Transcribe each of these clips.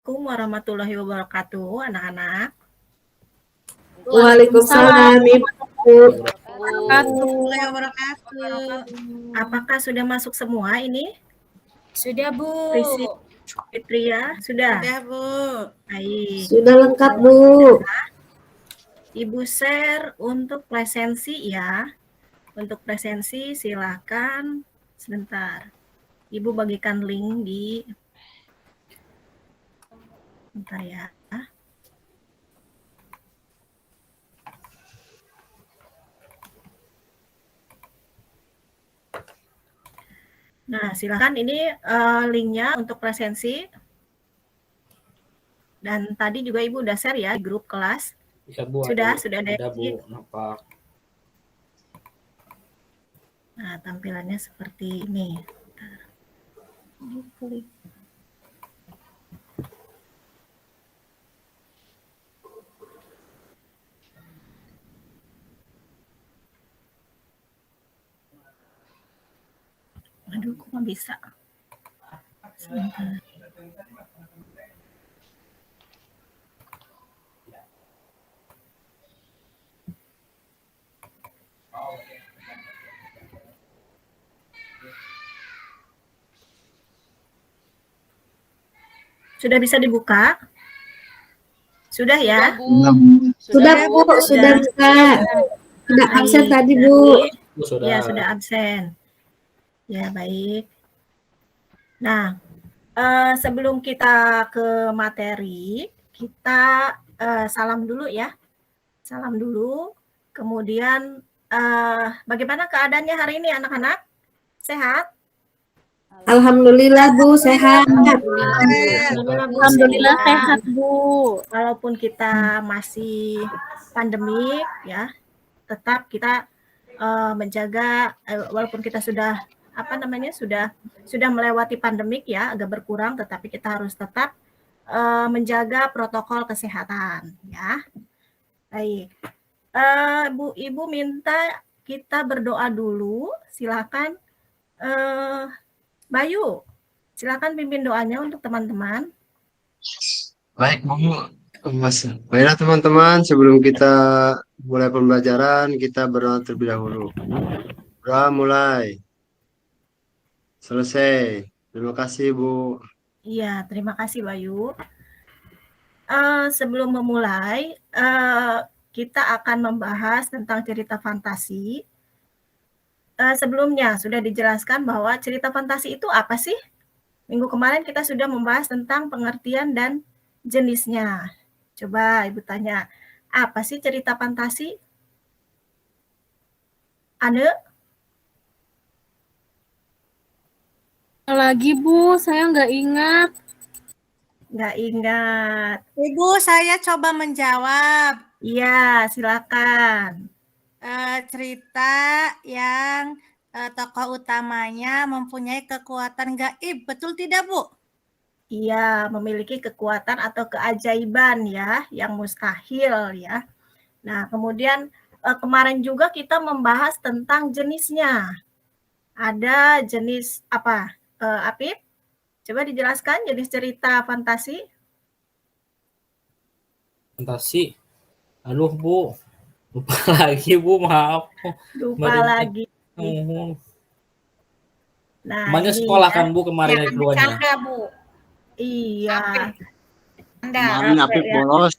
Assalamualaikum warahmatullahi wabarakatuh, anak-anak. Waalaikumsalam, Ibu. Warahmatullahi wabarakatuh. Apakah sudah masuk semua ini? Sudah, Bu. Prisi, Fitria, sudah? Sudah, Bu. Baik. Sudah lengkap, Bu. Ibu share untuk presensi ya. Untuk presensi silakan sebentar. Ibu bagikan link di bentar ya. Nah, silakan ini linknya untuk presensi. Dan tadi juga Ibu udah share ya di grup kelas. Ya, Bu, sudah ada. Sudah, Bu, nampak. Nah, tampilannya seperti ini. Klik. Aduh, kok nggak bisa? Sebentar. Sudah bisa dibuka? Sudah ya? Sudah, Bu. Sudah bisa. Sudah absen tadi, Bu. Ya, sudah absen. Ya, baik. Nah, sebelum kita ke materi, kita salam dulu ya. Salam dulu. Kemudian, bagaimana keadaannya hari ini anak-anak? Sehat? Alhamdulillah, Bu, sehat. Alhamdulillah sehat, Bu. Walaupun kita masih pandemik ya, tetap kita menjaga walaupun kita sudah sudah melewati pandemik ya, agak berkurang, tetapi kita harus tetap menjaga protokol kesehatan ya. Baik. Bu Ibu minta kita berdoa dulu. Silakan Bayu, silakan pimpin doanya untuk teman-teman. Baik, Bu. Baiklah teman-teman, sebelum kita mulai pembelajaran, kita berdoa terlebih dahulu. Doa mulai. Selesai. Terima kasih, Bu. Iya, terima kasih Bayu. Sebelum memulai, kita akan membahas tentang cerita fantasi. Sebelumnya sudah dijelaskan bahwa cerita fantasi itu apa sih? Minggu kemarin kita sudah membahas tentang pengertian dan jenisnya. Coba Ibu tanya, apa sih cerita fantasi? Ane? Lagi, Bu, saya nggak ingat. Nggak ingat. Ibu, saya coba menjawab. Iya, silakan. Cerita yang tokoh utamanya mempunyai kekuatan gaib, betul tidak, Bu? Iya, memiliki kekuatan atau keajaiban ya, yang mustahil ya. Nah, kemudian kemarin juga kita membahas tentang jenisnya. Ada jenis apa? Apip? Coba dijelaskan jenis cerita fantasi. Fantasi. Aduh, Bu. Lupa lagi, Bu. Maaf. Lupa lagi. Nah, kemarin sekolah ya, kan, Bu, kemarin keduanya. Bu. Iya. Kemarin Apip bolos.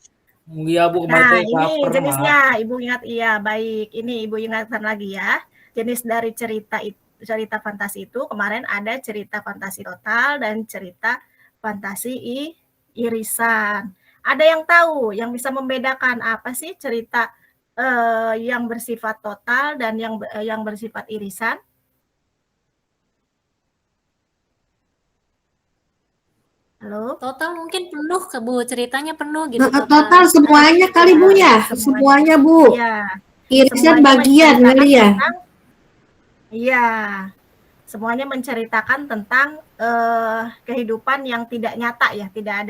Iya, Bu, kemarin nah, ini jenisnya. Ibu ingat, iya, baik. Ini Ibu ingatkan lagi ya. Jenis dari cerita fantasi itu kemarin ada cerita fantasi total dan cerita fantasi irisan. Ada yang tahu, yang bisa membedakan apa sih cerita yang bersifat total dan yang bersifat irisan? Halo? Total mungkin penuh ke Bu, ceritanya penuh gitu. Total semuanya kali, Bu ya? Semuanya, Bu. Iya. Irisan bagian kali ya? Iya. Semuanya menceritakan tentang kehidupan yang tidak nyata ya, tidak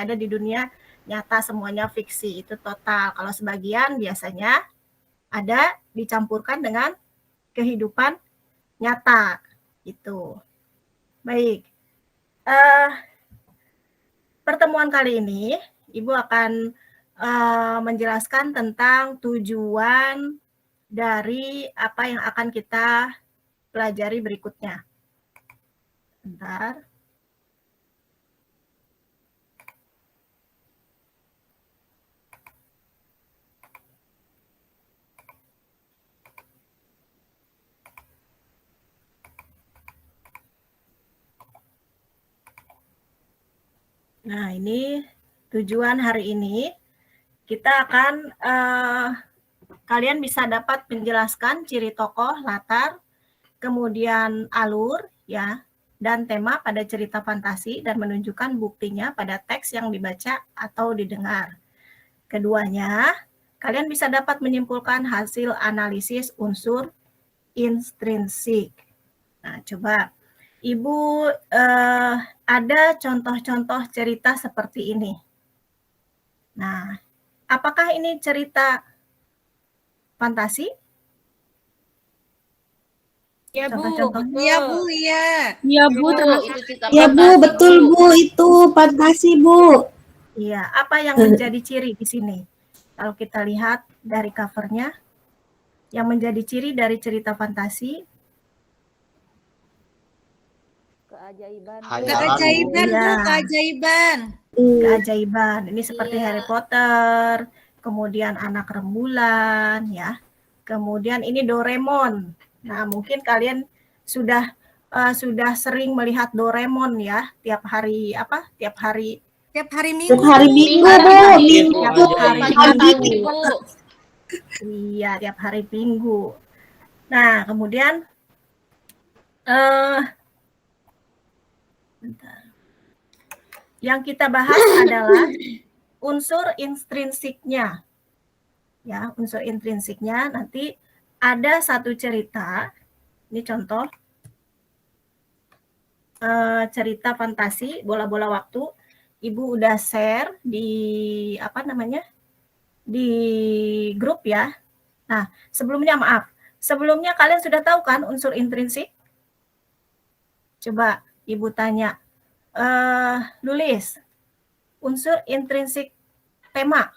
ada di dunia nyata, semuanya fiksi, itu total. Kalau sebagian biasanya ada dicampurkan dengan kehidupan nyata gitu. Baik. pertemuan kali ini, Ibu akan menjelaskan tentang tujuan dari apa yang akan kita pelajari berikutnya. Bentar. Nah, ini tujuan hari ini. Kita akan, kalian bisa dapat menjelaskan ciri tokoh, latar, kemudian alur, ya, dan tema pada cerita fantasi dan menunjukkan buktinya pada teks yang dibaca atau didengar. Keduanya, kalian bisa dapat menyimpulkan hasil analisis unsur intrinsik. Nah, coba Ibu ada contoh-contoh cerita seperti ini. Nah, apakah ini cerita fantasi? Ya Bu, Contoh-contohnya. iya Bu, iya. Iya Bu, Ya Bu, betul Bu, itu fantasi Bu. Iya, apa yang menjadi ciri di sini? Kalau kita lihat dari covernya, yang menjadi ciri dari cerita fantasi, Keajaiban Iya. Bu, keajaiban. keajaiban. Ini seperti Iya. Harry Potter, kemudian Anak Rembulan, ya. Kemudian ini Doraemon. Nah, mungkin kalian sudah sering melihat Doraemon ya, tiap hari Tiap hari Tiap Minggu. hari Bu. Minggu Bu, Minggu Tiap Bu, hari pagi. Iya, tiap hari Minggu. Nah, kemudian bentar. Yang kita bahas adalah unsur intrinsiknya. Ya, unsur intrinsiknya nanti ada satu cerita. Ini contoh cerita fantasi bola-bola waktu. Ibu udah share di apa namanya? Di grup ya. Nah, sebelumnya kalian sudah tahu kan unsur intrinsik? Coba Ibu tanya, nulis unsur intrinsik tema.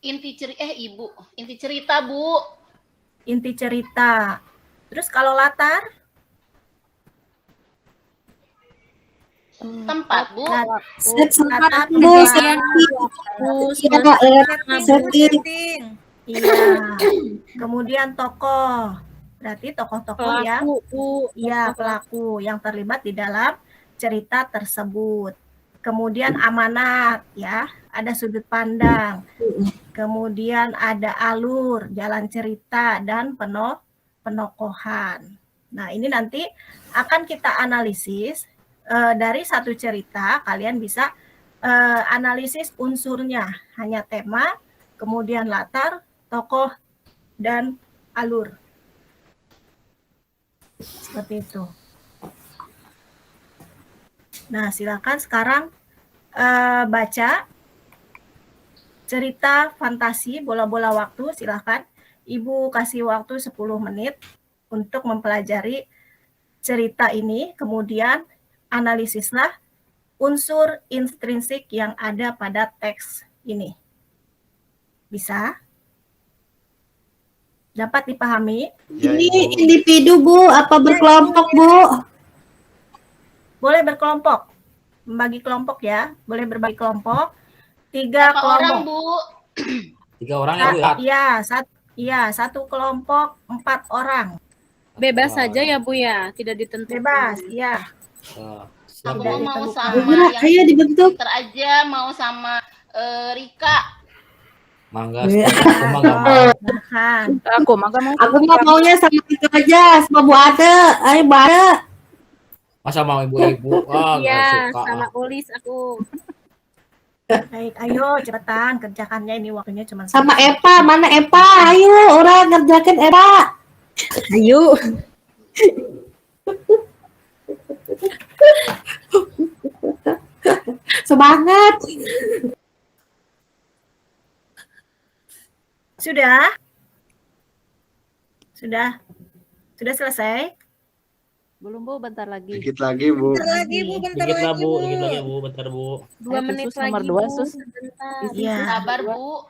Inti cerita Bu. Inti cerita. Terus kalau latar? Tempat Bu. Latar Bu, Setting. Iya. Kemudian tokoh. Berarti tokoh-tokoh yang pelaku yang terlibat di dalam cerita tersebut. Kemudian amanat ya, ada sudut pandang. Kemudian ada alur, jalan cerita dan penokohan. Nah, ini nanti akan kita analisis dari satu cerita, kalian bisa analisis unsurnya, hanya tema, kemudian latar, tokoh, dan alur. Seperti itu. Nah, silakan sekarang baca cerita fantasi bola-bola waktu, silakan. Ibu kasih waktu 10 menit untuk mempelajari cerita ini, kemudian analisislah unsur intrinsik yang ada pada teks ini. Bisa? Dapat dipahami? Ini individu Bu, apa berkelompok Bu? Boleh berkelompok. Membagi kelompok ya, boleh berbagi kelompok. 3 Berapa kelompok. orang Bu? 3 orang ya Bu ya? Iya, satu kelompok 4 orang. Bebas saja ya Bu ya, tidak ditentukan. Bebas, iya. Aku Tidak mau ditentukan. sama yang Ayo dibentuk. pinter aja, mau sama Rika. Mangga, aku mah nggak mau. Silahkan. Aku mah gak mau. Aku mah maunya sama itu aja, sama Bu Ade. Ayo Bu Ade. Masa mau ibu-ibu? Wah, nggak Iya, suka. sama Ulis aku. Baik, ayo cepetan kerjakannya, ini waktunya cuma Sama Epa, mana Epa? Ayo, orang ngerjakan Epa. Ayo. Semangat. Sudah? Sudah selesai? Belum Bu, bentar lagi. Dikit lagi, Bu. Bentar lagi Bu, bentar Dikit lah lagi Bu, Bu. dikit lagi Bu, bentar Bu. 2 Ayo, menit Sus, nomor lagi, 2, Bu. Sus. Sebentar. Iya. Sabar Bu.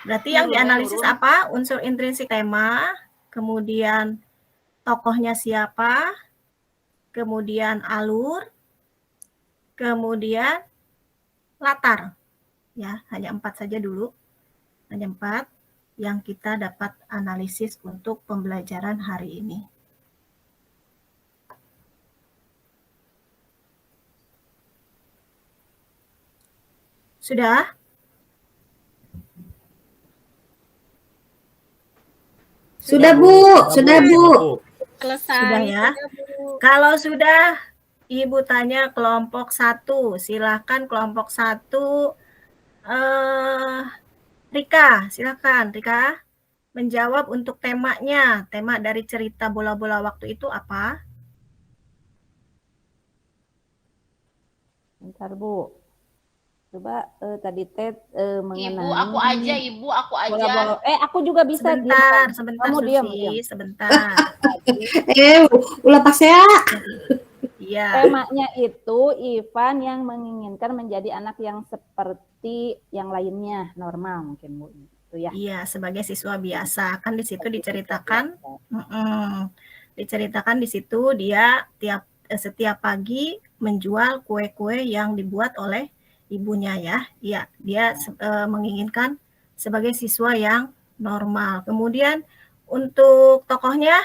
Berarti yang dianalisis apa? Unsur intrinsik tema, kemudian tokohnya siapa, kemudian alur, kemudian latar. Ya, hanya 4 saja dulu. Hanya 4 yang kita dapat analisis untuk pembelajaran hari ini. Sudah? Sudah, Bu. Sudah, Bu. Selesai. Sudah ya. Sudah, Bu. Kalau sudah, Ibu tanya kelompok 1. Silakan kelompok 1. Rika, silakan Rika menjawab untuk temanya. Tema dari cerita bola-bola waktu itu apa? Bentar Bu. Coba tadi Ted mengenai Ibu, aku aja, Ibu, aku aja. bola-bola. Aku juga bisa Sebentar, diam. sebentar Kamu diam, Susi, diam. sebentar. Ulah pas ya. Iya. Temanya itu Ivan yang menginginkan menjadi anak yang seperti yang lainnya, normal mungkin Bu. Itu ya. Iya, sebagai siswa biasa kan di situ diceritakan, diceritakan di situ dia setiap pagi menjual kue-kue yang dibuat oleh ibunya ya. Iya, dia menginginkan sebagai siswa yang normal. Kemudian untuk tokohnya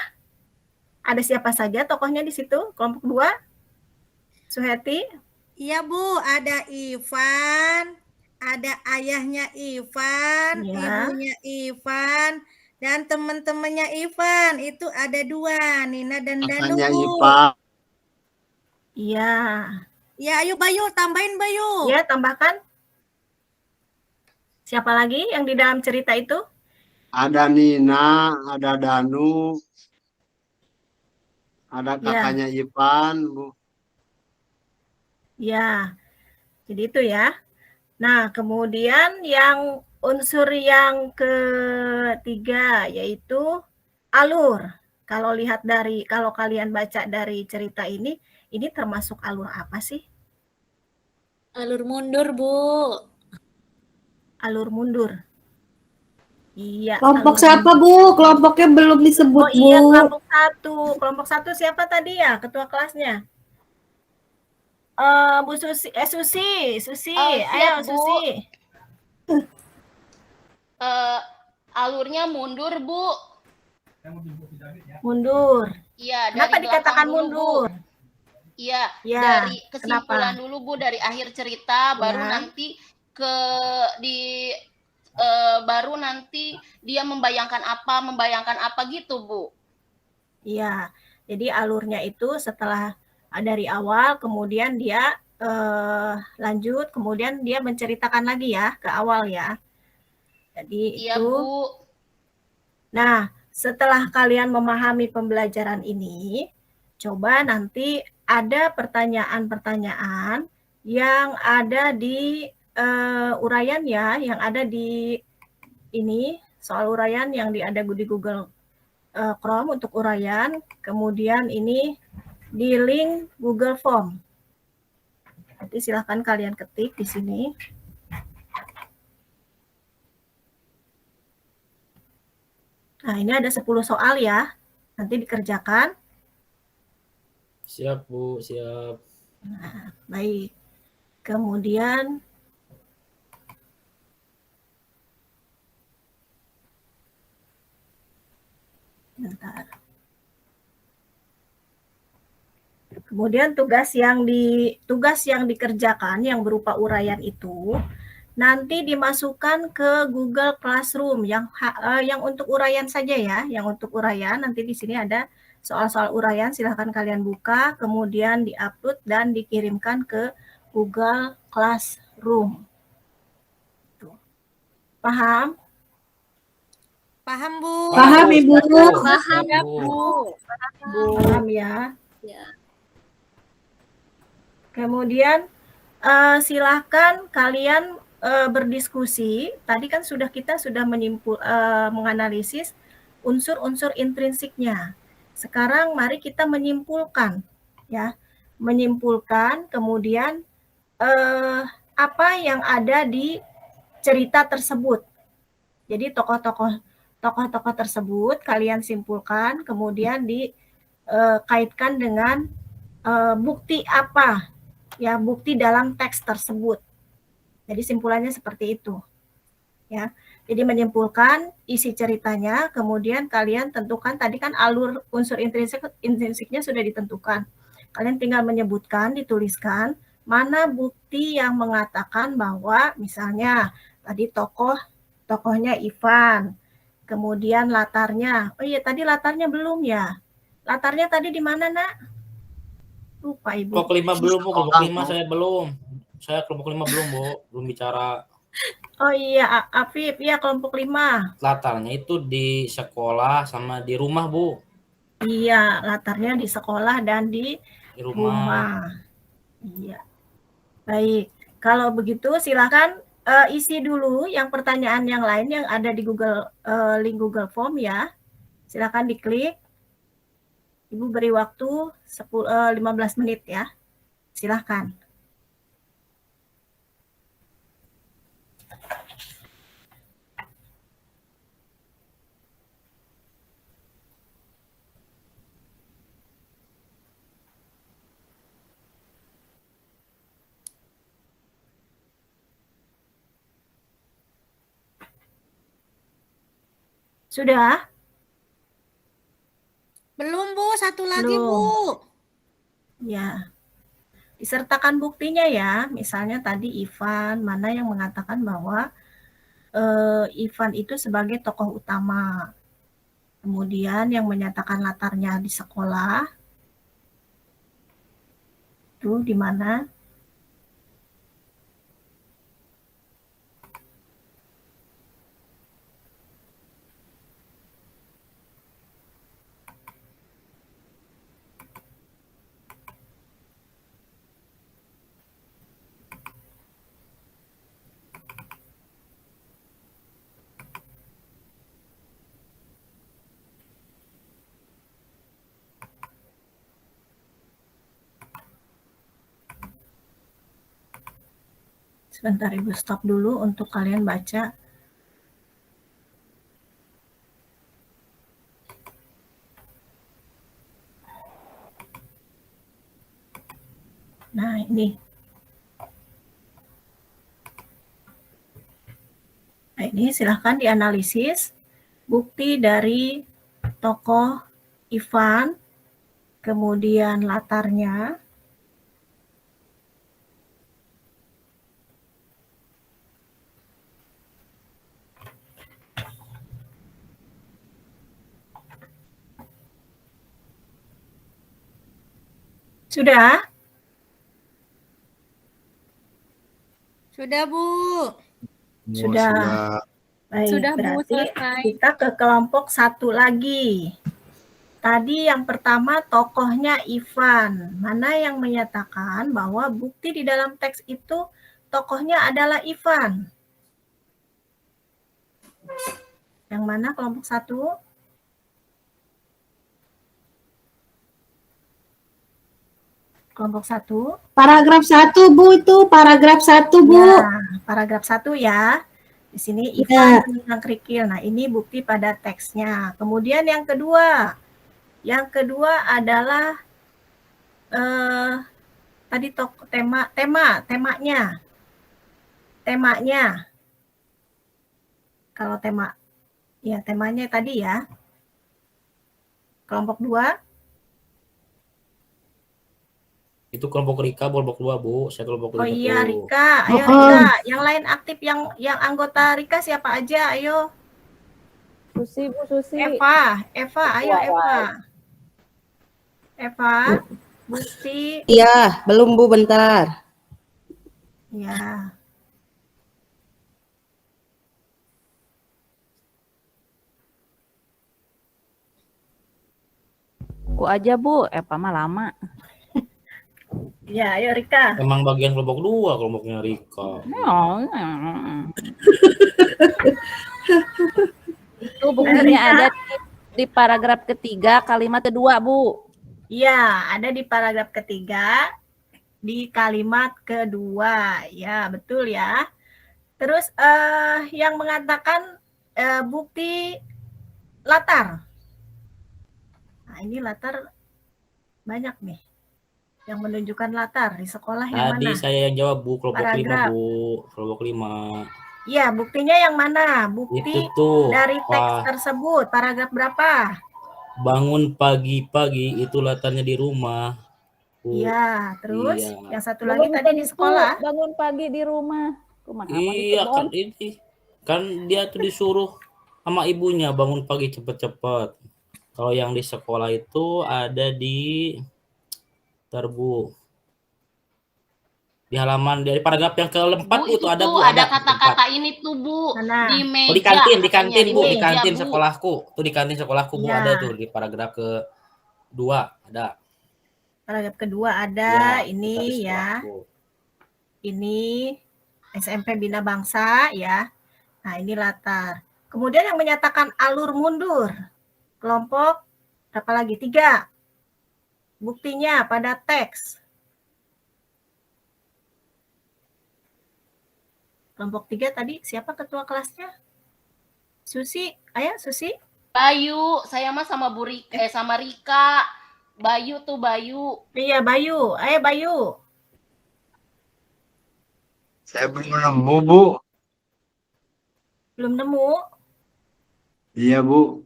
ada siapa saja tokohnya di situ? Kelompok 2? Suheti? Iya Bu, ada Ivan, ada ayahnya Ivan, Ya. ibunya Ivan, dan teman-temannya Ivan. Itu ada 2, Nina dan Danu Kakaknya Bu. Ipa. Iya. Ya ayo Bayu, tambahin Bayu. Ya, tambahkan. Siapa lagi yang di dalam cerita itu? Ada Nina, ada Danu, ada kakaknya Ipan, Bu. Ya, jadi itu ya. Nah, kemudian yang unsur yang ketiga yaitu alur. Kalau kalian baca dari cerita ini termasuk alur apa sih? Alur mundur, Bu. Alur mundur. Iya. Kelompok alur siapa, mundur. Bu? Kelompoknya belum disebut, Oh iya, Bu. kelompok 1. Kelompok 1 siapa tadi ya? Ketua kelasnya? Bu Susi, Susi, Siap, ayo Bu. Susi. Alurnya mundur, Bu. Mundur. Iya, Kenapa dari dikatakan belakang dulu, mundur? Bu. Iya, Ya, dari kesimpulan dulu Bu, dari akhir cerita baru Ya. nanti baru nanti dia membayangkan apa gitu, Bu. Iya. Jadi alurnya itu setelah dari awal kemudian dia lanjut, kemudian dia menceritakan lagi ya ke awal ya. Jadi Iya, itu. Bu. Nah, setelah kalian memahami pembelajaran ini, coba nanti ada pertanyaan-pertanyaan yang ada di uraian ya, yang ada di ini soal uraian yang ada di Google Chrome untuk uraian, kemudian ini di link Google Form. Nanti silahkan kalian ketik di sini. Nah, ini ada 10 soal ya. Nanti dikerjakan. Siap, Bu, siap. Nah, baik. Kemudian bentar. Kemudian tugas yang dikerjakan yang berupa uraian itu nanti dimasukkan ke Google Classroom yang untuk uraian saja ya, yang untuk uraian nanti di sini ada soal-soal uraian, silahkan kalian buka, kemudian diupload dan dikirimkan ke Google Classroom. Tuh. Paham? Paham Bu? Paham, Ibu. Paham, Siap, Bu. Paham ya? Ya. Kemudian silahkan kalian berdiskusi. Tadi kan kita sudah menganalisis unsur-unsur intrinsiknya. Sekarang mari kita menyimpulkan, ya. Menyimpulkan, kemudian apa yang ada di cerita tersebut. Jadi tokoh-tokoh tersebut kalian simpulkan, kemudian dikaitkan dengan bukti apa, ya, bukti dalam teks tersebut. Jadi simpulannya seperti itu, ya. Jadi menyimpulkan isi ceritanya, kemudian kalian tentukan, tadi kan alur unsur intrinsiknya sudah ditentukan. Kalian tinggal menyebutkan, dituliskan mana bukti yang mengatakan bahwa misalnya tadi tokohnya Ivan, kemudian latarnya. Oh iya, tadi latarnya belum ya? Latarnya tadi di mana, Nak? Lupa Ibu. Kelompok 5 belum, Bu. Kelompok 5 saya belum. Saya kelompok 5 belum, Bu. Belum bicara. Oh iya, Afif, iya kelompok 5. Latarnya itu di sekolah sama di rumah, Bu. Iya, latarnya di sekolah dan di rumah. Iya. Baik, kalau begitu silakan isi dulu yang pertanyaan yang lain yang ada di link Google Form ya. Silakan diklik. Ibu beri waktu 15 menit ya. Silakan. Sudah? Belum, Bu. Satu lagi, Belum. Bu. Ya. Disertakan buktinya ya. Misalnya tadi Ivan, mana yang mengatakan bahwa Ivan itu sebagai tokoh utama. Kemudian yang menyatakan latarnya di sekolah. Itu di mana? Sebentar Ibu stop dulu untuk kalian baca. Nah, ini. Nah, ini silahkan dianalisis bukti dari tokoh Ivan, kemudian latarnya, sudah? Sudah, Bu. Sudah. Baik, Sudah, Bu, berarti selesai. kita ke kelompok 1 lagi. Tadi yang pertama tokohnya Ivan. Mana yang menyatakan bahwa bukti di dalam teks itu tokohnya adalah Ivan? Yang mana kelompok 1? Kelompok 1. Paragraf 1, Bu, itu paragraf 1, Bu. Ya, paragraf 1 ya. Di sini Ivan menentang kerikil. Nah, ini bukti pada teksnya. Kemudian yang kedua. Yang kedua adalah tadi temanya. Temanya. Kalau temanya tadi ya. Kelompok 2. Itu kelompok Rika, kelompok 2, Bu. Saya kelompok 5. Oh iya, Rika. Ayo Rika. Yang lain aktif yang anggota Rika siapa aja? Ayo. Susi, Bu, Susi. Eva, ayo Eva. Eva, bukti. Iya, belum Bu, bentar. Ya. Ku aja, Bu. Eva mah lama. Ya, ayo Rika. Emang bagian kelompok 2 kelompoknya Rika. Itu buktinya ada di di paragraf ketiga kalimat kedua, Bu. Iya, ada di paragraf ketiga di kalimat kedua. Ya, betul ya. Terus yang mengatakan bukti latar. Nah, ini latar banyak nih. Yang menunjukkan latar di sekolah yang Tadi mana? saya yang jawab, Bu, kelompok 5, Paragraf. Bu. Kelompok 5. Iya, buktinya yang mana? Itu Bukti tuh, dari teks Pak, tersebut. Paragraf berapa? bangun pagi-pagi itu latarnya di rumah, Bu. Iya, terus Iya. yang satu lagi tadi di sekolah. Bangun pagi di rumah. Kumaha mau di Iya, kebon? kan dia tuh disuruh sama ibunya bangun pagi cepet-cepet. Kalau yang di sekolah itu ada di Bu, di halaman dari paragraf yang keempat Bu, Bu, itu tuh ada tuh Bu, ada ada kata-kata ini tuh, Bu. Mana? Di meja. Oh, di kantin katanya, Bu, di meja, kantin Bu. sekolahku. Tuh di kantin sekolahku Bu, Iya. ada tuh di paragraf ke-2 ada. Paragraf kedua ada Ya, ini di ya. sekolahku. Ini SMP Bina Bangsa ya. Nah, ini latar. Kemudian yang menyatakan alur mundur. Kelompok berapa lagi? 3. Buktinya pada teks. Kelompok 3 tadi siapa ketua kelasnya? Susi. Ayo Susi. Bayu, saya mah sama sama Rika. Bayu tuh Bayu. Iya, Bayu. Ayo Bayu. Saya belum nemu, Bu. Belum nemu Iya, Bu.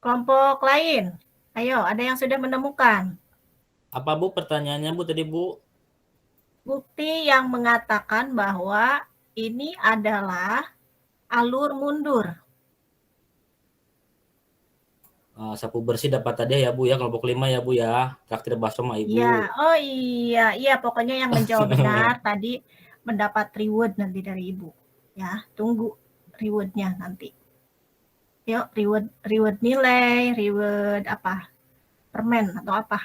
kelompok lain. Ayo, ada yang sudah menemukan. Apa Bu pertanyaannya Bu tadi Bu? Bukti yang mengatakan bahwa ini adalah alur mundur. Sapu bersih dapat tadi ya Bu ya, kelompok 5 ya Bu ya. Traktir bakso sama Ibu. Iya, oh iya, pokoknya yang menjawab benar tadi mendapat reward nanti dari Ibu. Ya, tunggu rewardnya nanti. Yuk, reward nilai, reward apa? Permen atau apa?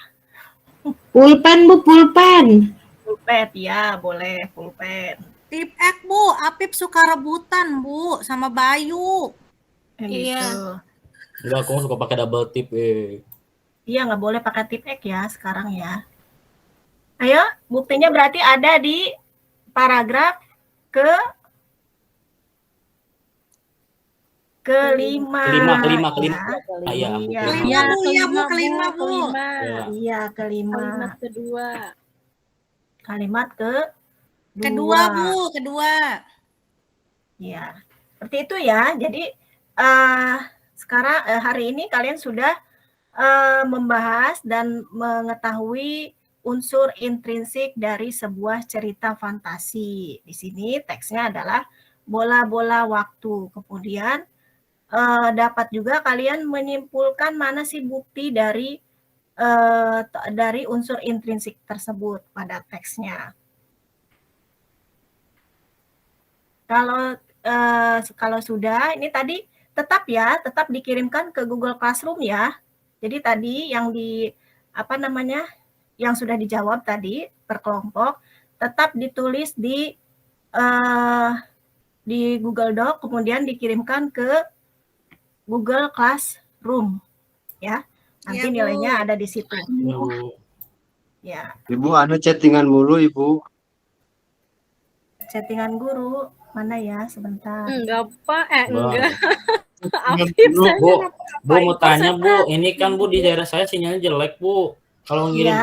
Pulpen, Bu, pulpen. Pulpen, ya boleh pulpen. Tip X, Bu. Apip suka rebutan, Bu, sama Bayu. Iya. Gitu. Enggak, aku suka pakai double tip Iya, nggak boleh pakai tip X ya sekarang ya. Ayo, buktinya berarti ada di paragraf kelima. Kelima. Ya. Iya, Kelima, Bu. Iya, kelima. Kalimat kedua. Kalimat Kedua, Bu. Kedua. Ya, seperti itu ya. Jadi sekarang hari ini kalian sudah membahas dan mengetahui unsur intrinsik dari sebuah cerita fantasi. Di sini teksnya adalah bola-bola waktu. Kemudian dapat juga kalian menyimpulkan mana sih bukti dari unsur intrinsik tersebut pada teksnya. Kalau sudah, ini tadi tetap dikirimkan ke Google Classroom ya. Jadi tadi yang yang sudah dijawab tadi per kelompok tetap ditulis di Google Doc, kemudian dikirimkan ke Google Classroom ya. Nanti Ya, Bu. nilainya ada di situ. Ya. Ibu ada chattingan mulu, Ibu. Chattingan guru mana ya? Sebentar. Enggak, Pak. Enggak. Bu mau tanya Bu, ini kan Bu di daerah saya sinyalnya jelek Bu. Kalau ngirim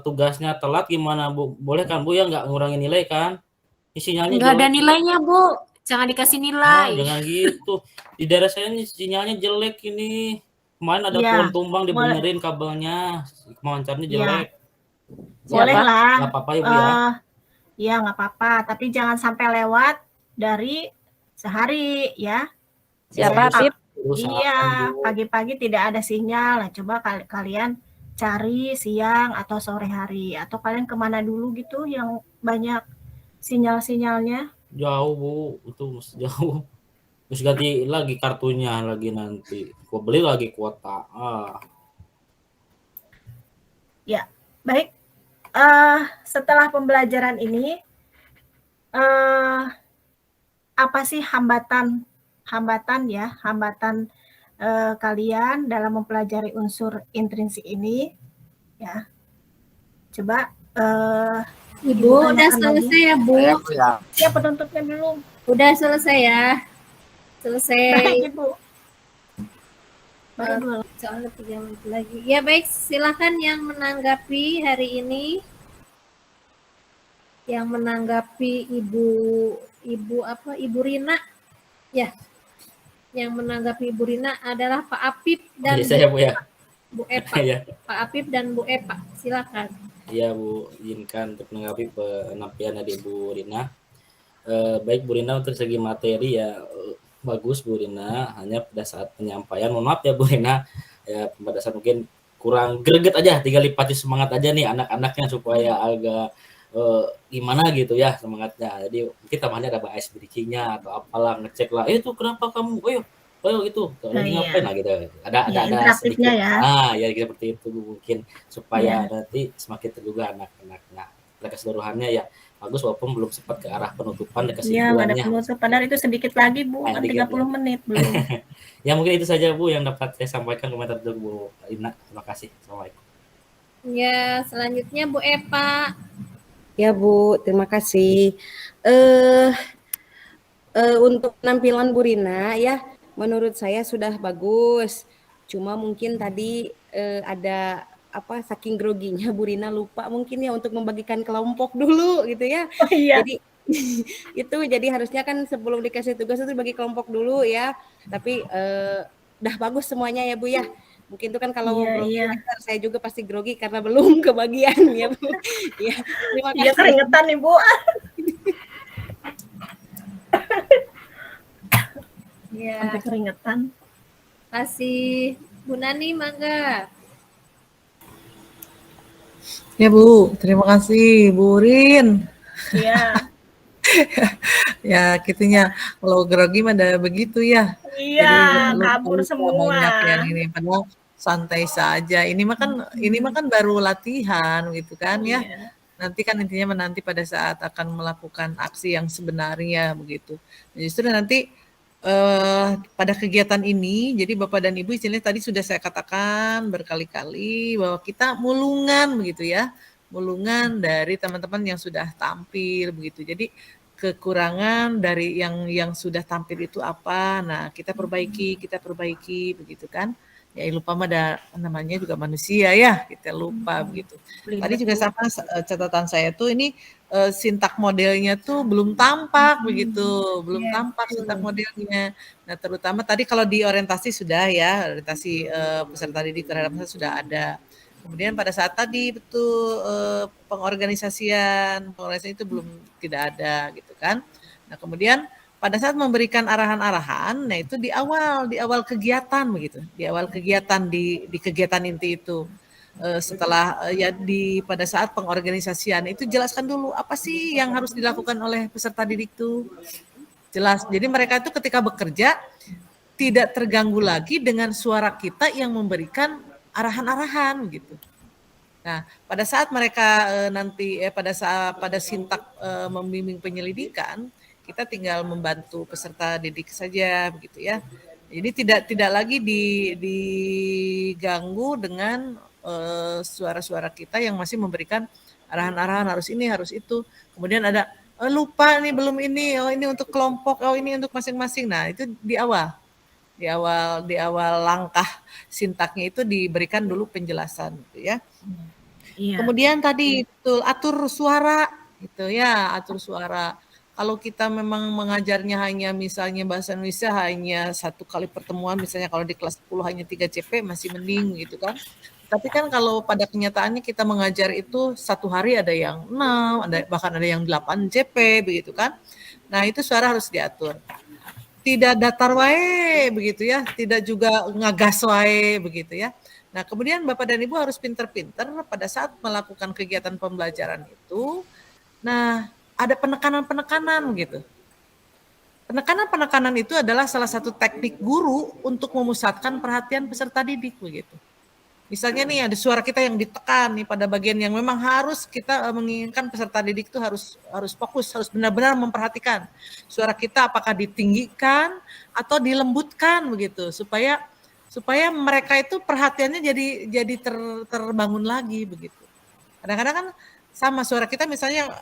tugasnya telat gimana Bu? Boleh kan Bu ya nggak ngurangin nilai kan? Ini sinyalnya Enggak jelek. ada nilainya, Bu. Jangan dikasih nilai. Jangan gitu. Di daerah saya ini sinyalnya jelek ini. Kemarin ada pohon tumbang dibenerin kabelnya. Kemancarnya jelek. Boleh lah. Nggak apa-apa ya Bu ya. Iya nggak apa-apa. Tapi jangan sampai lewat dari sehari ya. Siapa, Pip? Iya, pagi-pagi tidak ada sinyal. Nah, coba kalian cari siang atau sore hari. Atau kalian kemana dulu gitu yang banyak sinyal-sinyalnya? Jauh Bu, itu jauh. Terus ganti lagi kartunya lagi nanti. Gua beli lagi kuota. Ya, baik. Setelah pembelajaran ini, apa sih hambatan kalian dalam mempelajari unsur intrinsik ini, ya. Coba Ibu udah tanyakan lagi. selesai ya, Bu? Ya, penuntutnya belum. Udah selesai ya? Selesai. Baik, Ibu. Baru dua. Soalnya 3 menit lagi. Ya baik, silakan yang menanggapi hari ini. Yang menanggapi Ibu Rina. Ya. Yang menanggapi Ibu Rina adalah Pak Apip dan Saya Bu ya. Bu Epa. Iya. Pak Apip dan Bu Epa. Silakan. Iya Bu, izinkan untuk menanggapi penampilan dari Bu Rina. Baik Bu Rina, untuk segi materi ya bagus Bu Rina, hanya pada saat penyampaian, mohon maaf ya Bu Rina, ya pada saat mungkin kurang greget aja, tinggal lipati semangat aja nih anak-anaknya supaya agak gimana gitu ya semangatnya. Jadi mungkin tambahannya ada ice breaking-nya atau apalah, ngecek lah, itu kenapa kamu, ayo itu lagi ngapain lah gitu. Ada interaktifnya sedikit, ya. ya seperti itu Bu, mungkin supaya nanti semakin tergugah anak-anak. Nah, pada keseluruhannya ya bagus walaupun belum sempat ke arah penutupan dan Iya, ada kesimpulannya. penutup. Padahal itu sedikit lagi, Bu. Kan 30 menit belum. Ya mungkin itu saja Bu yang dapat saya sampaikan, komentar dari Bu Rina. Terima kasih. Assalamualaikum. Ya, selanjutnya Bu Epa. Ya Bu, terima kasih. Untuk penampilan Bu Rina ya, menurut saya sudah bagus. Cuma mungkin tadi ada saking groginya Bu Rina lupa mungkin ya untuk membagikan kelompok dulu gitu ya. Oh iya. Jadi itu jadi harusnya kan sebelum dikasih tugas itu bagi kelompok dulu ya. Tapi udah bagus semuanya ya Bu ya. Mungkin itu kan kalau grogi saya juga pasti grogi karena belum kebagian ya Bu. Ya, terima kasih. Iya, keringetan nih Bu. Ya. Sampai keringetan. Kasih Bu Nani, mangga. Ya Bu, terima kasih Bu Rin. Iya. Ya kitunya kalau grogi mah ada begitu ya. Iya, kabur semua. Banyak yang ini padahal santai saja. Ini mah kan baru latihan gitu kan ya. Nanti kan intinya menanti pada saat akan melakukan aksi yang sebenarnya begitu. Justru nanti pada kegiatan ini, jadi Bapak dan Ibu istilahnya tadi sudah saya katakan berkali-kali bahwa kita mulungan begitu ya, mulungan dari teman-teman yang sudah tampil begitu. Jadi kekurangan dari yang sudah tampil itu apa? Nah, kita perbaiki begitu kan? Ya lupa mah ada namanya juga manusia ya, kita lupa begitu. Tadi juga sama catatan saya tuh ini sintak modelnya tuh belum tampak begitu, belum tampak sintak modelnya. Nah, terutama tadi kalau di orientasi sudah ya, orientasi peserta didik terhadap peserta sudah ada. Kemudian pada saat tadi betul pengorganisasian itu belum tidak ada gitu kan. Nah, kemudian pada saat memberikan arahan-arahan, nah itu di awal kegiatan begitu, di awal kegiatan di kegiatan inti itu. Setelah pada saat pengorganisasian itu jelaskan dulu apa sih yang harus dilakukan oleh peserta didik itu. Jelas. Jadi mereka itu ketika bekerja tidak terganggu lagi dengan suara kita yang memberikan arahan-arahan gitu. Nah, pada saat mereka nanti pada sintak membimbing penyelidikan, kita tinggal membantu peserta didik saja begitu ya. Jadi tidak lagi diganggu dengan suara-suara kita yang masih memberikan arahan-arahan harus ini, harus itu. Kemudian ada lupa nih belum ini, ini untuk kelompok, ini untuk masing-masing. Nah, itu di awal langkah sintaknya itu diberikan dulu penjelasan gitu ya. Iya. Kemudian tadi betul atur suara gitu ya, atur suara. Kalau kita memang mengajarnya hanya misalnya bahasa Indonesia hanya 1 kali pertemuan, misalnya kalau di kelas 10 hanya 3 CP masih mending gitu kan. Tapi kan kalau pada kenyataannya kita mengajar itu 1 hari ada yang 6, bahkan ada yang 8 CP begitu kan. Nah itu suara harus diatur. Tidak datar wae begitu ya, tidak juga ngagas wae begitu ya. Nah kemudian Bapak dan Ibu harus pinter-pinter pada saat melakukan kegiatan pembelajaran itu. Nah ada penekanan-penekanan gitu. Penekanan-penekanan itu adalah salah satu teknik guru untuk memusatkan perhatian peserta didik begitu. Misalnya nih ada suara kita yang ditekan nih pada bagian yang memang harus kita menginginkan peserta didik itu harus fokus, harus benar-benar memperhatikan suara kita apakah ditinggikan atau dilembutkan begitu supaya supaya mereka itu perhatiannya jadi terbangun lagi begitu. Kadang-kadang kan sama suara kita misalnya